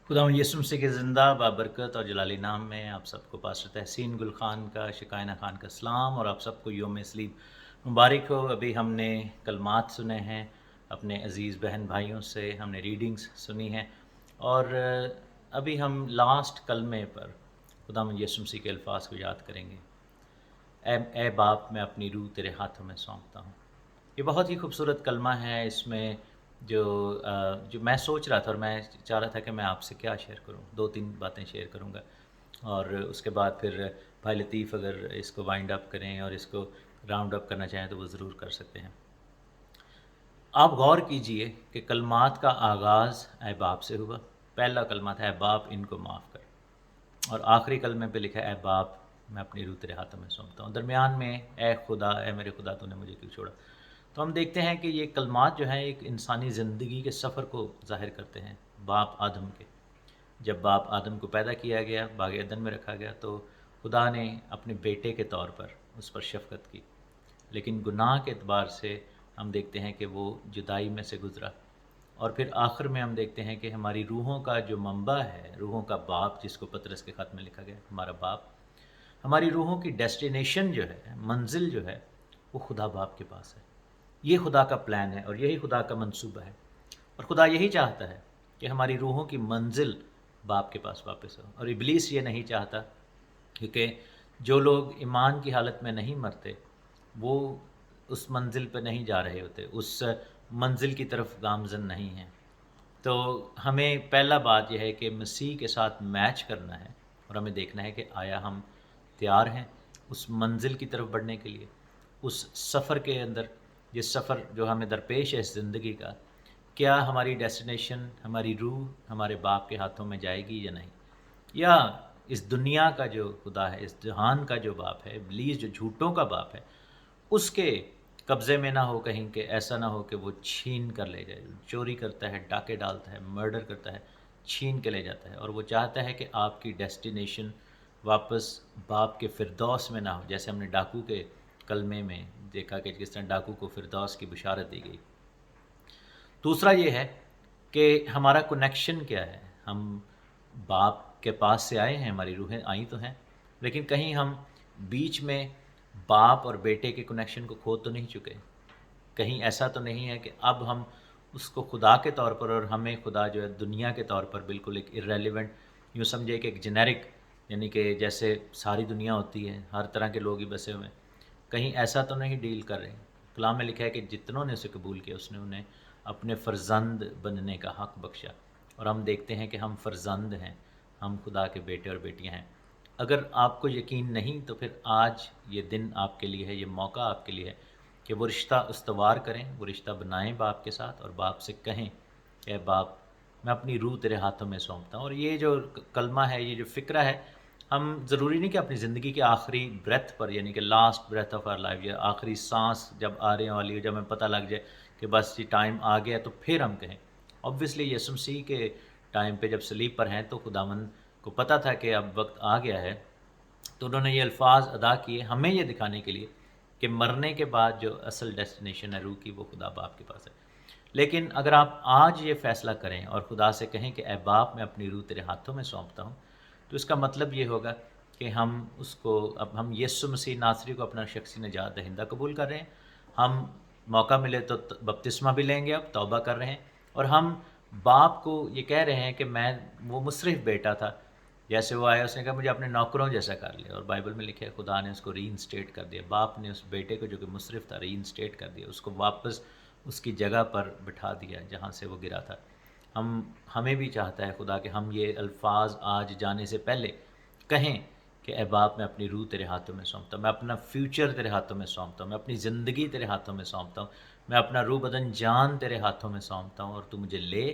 खुदा यीशु मसीह के ज़िंदा बाबरकत और जलाली नाम में आप सबको पास्टर तहसीन गुल खान का शिकायना खान का सलाम और आप सबको योम इस्लीम मुबारक हो। अभी हमने कलमात सुने हैं अपने अज़ीज़ बहन भाइयों से, हमने रीडिंग्स सुनी हैं और अभी हम लास्ट कलमे पर खुदा यीशु मसीह के अल्फाज को याद करेंगे। ए बाप, मैं अपनी रूह तेरे हाथों में सौंपता हूँ। ये बहुत ही खूबसूरत कलमा है। इसमें जो मैं सोच रहा था और मैं चाह रहा था कि मैं आपसे क्या शेयर करूं, 2-3 बातें शेयर करूंगा और उसके बाद फिर भाई लतीफ़ अगर इसको वाइंड अप करें और इसको राउंड अप करना चाहें तो वो ज़रूर कर सकते हैं। आप गौर कीजिए कि कलमात का आगाज़ ए बाप से हुआ। पहला कलमा था ए बाप, इनको माफ़ कर, और आखिरी कलमे पे लिखा है ए बाप, मैं अपनी रूह तेरे हाथों में सौंपता हूँ। दरमियान में ए खुदा, ए मेरे खुदा तूने मुझे क्यों छोड़ा। तो हम देखते हैं कि ये कलमात जो हैं एक इंसानी ज़िंदगी के सफ़र को ज़ाहिर करते हैं। बाप आदम के, जब बाप आदम को पैदा किया गया, बाग एदन में रखा गया, तो खुदा ने अपने बेटे के तौर पर उस पर शफ़क़त की, लेकिन गुनाह के एतबार से हम देखते हैं कि वो जुदाई में से गुज़रा। और फिर आखिर में हम देखते हैं कि हमारी रूहों का जो मंबा है, रूहों का बाप, जिसको पतरस के ख़त में लिखा गया हमारा बाप, हमारी रूहों की डेस्टिनेशन जो है, मंजिल जो है, वो खुदा बाप के पास है। ये खुदा का प्लान है और यही खुदा का मंसूबा है। और खुदा यही चाहता है कि हमारी रूहों की मंजिल बाप के पास वापस हो। और इब्लीस ये नहीं चाहता, क्योंकि जो लोग ईमान की हालत में नहीं मरते वो उस मंजिल पर नहीं जा रहे होते, उस मंजिल की तरफ गामज़न नहीं हैं। तो हमें पहला बात यह है कि मसीह के साथ मैच करना है और हमें देखना है कि आया हम तैयार हैं उस मंजिल की तरफ बढ़ने के लिए, उस सफ़र के अंदर, जिस सफ़र जो हमें दरपेश है इस ज़िंदगी का, क्या हमारी डेस्टिनेशन, हमारी रूह हमारे बाप के हाथों में जाएगी या नहीं, या इस दुनिया का जो खुदा है, इस जहान का जो बाप है, इब्लीस जो झूठों का बाप है, उसके कब्ज़े में ना हो कहीं के, ऐसा ना हो कि वो छीन कर ले जाए। चोरी करता है, डाके डालता है, मर्डर करता है, छीन के ले जाता है, और वो चाहता है कि आपकी डेस्टिनेशन वापस बाप के फ़िरदौस में ना हो। जैसे हमने डाकू के कलमे में देखा कि किस तरह डाकू को फ़िरदौस की बशारत दी गई। दूसरा ये है कि हमारा कनेक्शन क्या है। हम बाप के पास से आए हैं, हमारी रूहें आई तो हैं, लेकिन कहीं हम बीच में बाप और बेटे के कनेक्शन को खो तो नहीं चुके। कहीं ऐसा तो नहीं है कि अब हम उसको खुदा के तौर पर और हमें खुदा जो है दुनिया के तौर पर बिल्कुल एक इर्रेलेवेंट, यूँ समझिए कि एक जेनेरिक, यानी कि जैसे सारी दुनिया होती है, हर तरह के लोग ही बसे हुए हैं, कहीं ऐसा तो नहीं डील कर रहे हैं। कलाम में लिखा है कि जितनों ने उसे कबूल किया उसने उन्हें अपने फ़र्जंद बनने का हक़ बख्शा। और हम देखते हैं कि हम फ़र्जंद हैं, हम खुदा के बेटे और बेटियां हैं। अगर आपको यकीन नहीं तो फिर आज ये दिन आपके लिए है, ये मौका आपके लिए है कि वो रिश्ता उस्तवार करें, वो रिश्ता बनाएं बाप के साथ, और बाप से कहें कि बाप, मैं अपनी रूह तेरे हाथों में सौंपता हूँ। और ये जो कलमा है, ये जो फ़िक्रा है, हम ज़रूरी नहीं कि अपनी ज़िंदगी के आखिरी ब्रेथ पर, यानी कि last breath of our life, या आखिरी सांस जब आने वाली हो, जब हमें पता लग जाए कि बस ये टाइम आ गया, तो फिर हम कहें। ऑब्वियसली यीशु मसीह के टाइम पे जब सलीब पर हैं तो खुदावंद को पता था कि अब वक्त आ गया है, तो उन्होंने ये अल्फाज अदा किए हमें ये दिखाने के लिए कि मरने के बाद जो असल डेस्टिनेशन है रूह की, वो खुदा बाप के पास है। लेकिन अगर आप आज ये फ़ैसला करें और खुदा से कहें कि ए बाप, मैं अपनी रूह तेरे हाथों में सौंपता हूँ, तो इसका मतलब ये होगा कि हम उसको, अब हम यीशु मसीह नासरी को अपना शख्सी निजात दहिंदा कबूल कर रहे हैं। हम मौका मिले तो बपतिस्मा भी लेंगे, अब तौबा कर रहे हैं, और हम बाप को ये कह रहे हैं कि मैं वो मुसरिफ बेटा था, जैसे वो आया उसने कहा मुझे अपने नौकरों जैसा कर लिया, और बाइबल में लिखा है खुदा ने उसको रीइंस्टेट कर दिया। बाप ने उस बेटे को जो कि मुसरिफ था रीइंस्टेट कर दिया, उसको वापस उसकी जगह पर बिठा दिया जहाँ से वो गिरा था। हमें भी चाहता है खुदा कि हम ये अल्फाज आज जाने से पहले कहें कि ए बाप, मैं अपनी रूह तेरे हाथों में सौंपता हूँ, मैं अपना फ्यूचर तेरे हाथों में सौंपता हूँ, मैं अपनी ज़िंदगी तेरे हाथों में सौंपता हूँ, मैं अपना रूह बदन जान तेरे हाथों में सौंपता हूँ, और तू मुझे ले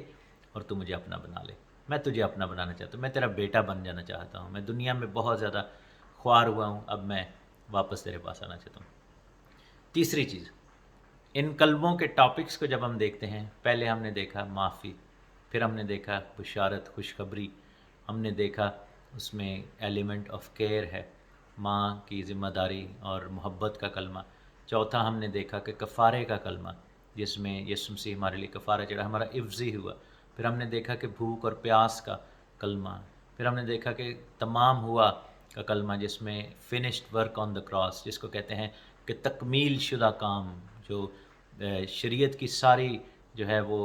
और तू मुझे अपना बना ले। मैं तुझे अपना बनाना चाहता हूँ, मैं तेरा बेटा बन जाना चाहता हूँ। मैं दुनिया में बहुत ज़्यादा ख्वार हुआ हूँ, अब मैं वापस तेरे पास आना चाहता हूँ। तीसरी चीज़, इन कलमों के टॉपिक्स को जब हम देखते हैं, पहले हमने देखा माफ़ी, फिर हमने देखा बुशारत, खुशखबरी, हमने देखा उसमें एलिमेंट ऑफ केयर है, माँ की ज़िम्मेदारी और मोहब्बत का कलमा। चौथा हमने देखा कि कफ़ारे का कलमा, जिसमें यीशु मसीह हमारे लिए कफ़ारा चढ़ा, हमारा इफ्ज़ी हुआ। फिर हमने देखा कि भूख और प्यास का कलमा, फिर हमने देखा कि तमाम हुआ का कलमा जिसमें finished work on the cross, जिसको कहते हैं कि तकमील शुदा काम, जो शरीयत की सारी जो है वो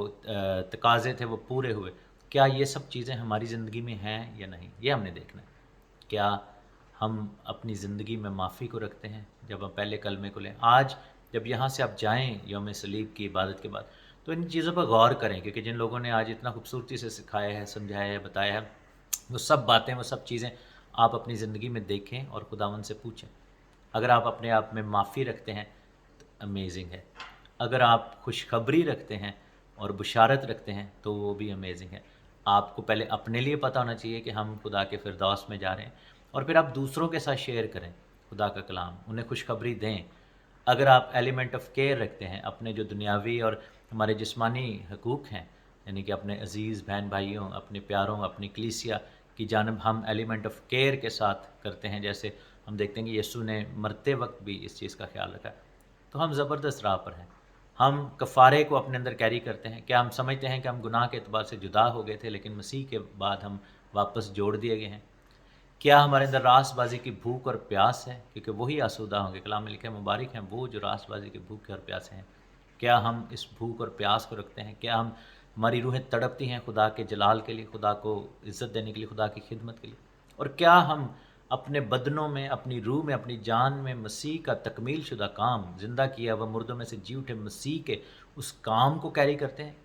तकाज़े थे वो पूरे हुए। क्या ये सब चीज़ें हमारी ज़िंदगी में हैं या नहीं, ये हमने देखना है। क्या हम अपनी ज़िंदगी में माफ़ी को रखते हैं जब हम पहले कलमे को लें? आज जब यहाँ से आप जाएँ यौम सलीब की इबादत के बाद, तो इन चीज़ों पर गौर करें, क्योंकि जिन लोगों ने आज इतना खूबसूरती से सिखाया है, समझाया है, बताया है, वो सब बातें, वो सब चीज़ें आप अपनी ज़िंदगी में देखें और खुदावंद से पूछें। अगर आप अपने आप में माफ़ी रखते हैं तो अमेजिंग है। अगर आप खुशखबरी रखते हैं और बुशारत रखते हैं तो वो भी अमेजिंग है। आपको पहले अपने लिए पता होना चाहिए कि हम खुदा के फिरदौस में जा रहे हैं, और फिर आप दूसरों के साथ शेयर करें खुदा का कलाम, उन्हें खुशखबरी दें। अगर आप एलिमेंट ऑफ केयर रखते हैं, अपने जो दुनियावी और हमारे जिस्मानी हकूक़ हैं, यानी कि अपने अज़ीज़ बहन भाइयों, अपने प्यारों, अपनी कलीसिया की जानब हम एलिमेंट ऑफ केयर के साथ करते हैं, जैसे हम देखते हैं कि यीशु ने मरते वक्त भी इस चीज़ का ख्याल रखा, तो हम ज़बरदस्त राह पर हैं। हम कफ़ारे को अपने अंदर कैरी करते हैं। क्या हम समझते हैं कि हम गुनाह के एतबार से जुदा हो गए थे, लेकिन मसीह के बाद हम वापस जोड़ दिए गए हैं? क्या हमारे अंदर रासबाजी की भूख और प्यास है, क्योंकि वही आसूदा होंगे। कलाम में लिखा है, मुबारक हैं वो जो रासबाजी की भूख और प्यासे हैं। क्या हम इस भूख और प्यास को रखते हैं? क्या हमारी रूहें तड़पती हैं खुदा के जलाल के लिए, खुदा को इज़्ज़त देने के लिए, खुदा की खिदमत के लिए? और क्या हम अपने बदनों में, अपनी रूह में, अपनी जान में मसीह का तकमील शुदा काम, ज़िंदा किया व मुर्दों में से जी उठे मसीह के उस काम को कैरी करते हैं?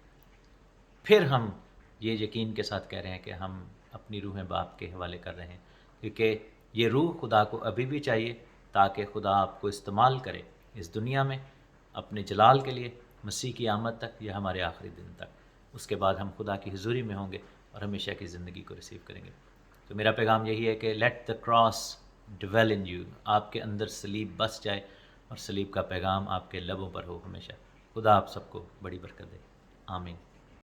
फिर हम ये यकीन के साथ कह रहे हैं कि हम अपनी रूहें बाप के हवाले कर रहे हैं, क्योंकि ये रूह खुदा को अभी भी चाहिए, ताकि खुदा आपको इस्तेमाल करे इस दुनिया में अपने जलाल के लिए, मसीह की आमद तक या हमारे आखिरी दिन तक। उसके बाद हम खुदा की हुजूरी में होंगे और हमेशा की ज़िंदगी को रिसीव करेंगे। तो मेरा पैगाम यही है कि let the cross dwell in you, आपके अंदर सलीब बस जाए और सलीब का पैगाम आपके लबों पर हो हमेशा। खुदा आप सबको बड़ी बरकत दे। आमीन।